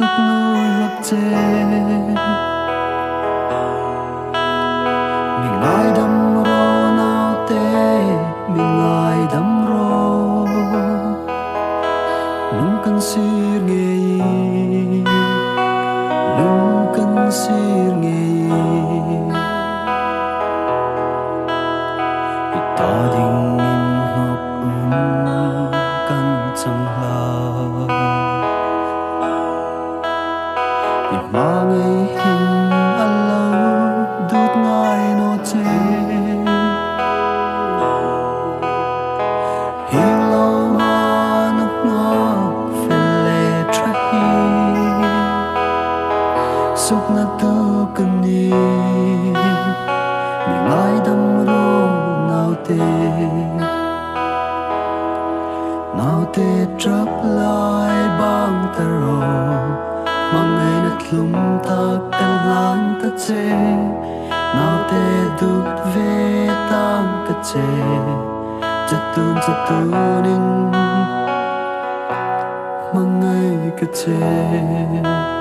suk nu lak che mi ngai dam ro nau te mi ngai dam ro lung kan sir nge lung kan sir nge ta ding in ngọc kan chẳng la mà ngày hình alo đút ngai no che hình lo ma nấp ngó phê tra hi suk na tu cần ni mi ngai dam ro nào te trap lại bang ta ro mang ngày nát lum ta kan lang ta che nào te đút ve tam ka che chatunin mang ngày ka che